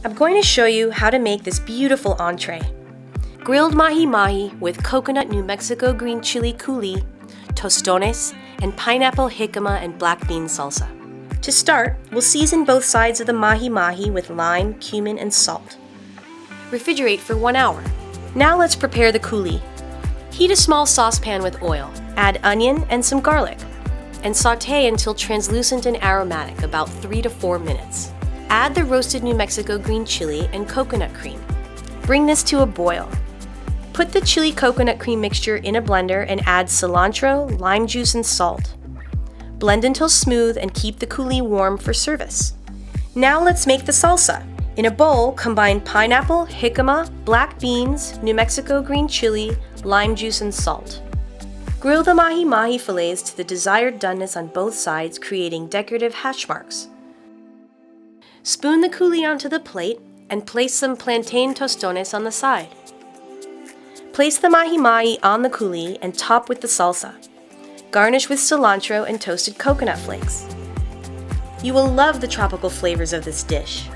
I'm going to show you how to make this beautiful entree. Grilled mahi mahi with coconut New Mexico green chili coulis, tostones, and pineapple jicama and black bean salsa. To start, we'll season both sides of the mahi mahi with lime, cumin, and salt. Refrigerate for 1 hour. Now let's prepare the coulis. Heat a small saucepan with oil, add onion and some garlic, and sauté until translucent and aromatic, about 3 to 4 minutes. Add the roasted New Mexico green chili and coconut cream. Bring this to a boil. Put the chili coconut cream mixture in a blender and add cilantro, lime juice, and salt. Blend until smooth and keep the coulis warm for service. Now let's make the salsa. In a bowl, combine pineapple, jicama, black beans, New Mexico green chili, lime juice, and salt. Grill the mahi mahi fillets to the desired doneness on both sides, creating decorative hash marks. Spoon the coulis onto the plate and place some plantain tostones on the side. Place the mahi mahi on the coulis and top with the salsa. Garnish with cilantro and toasted coconut flakes. You will love the tropical flavors of this dish.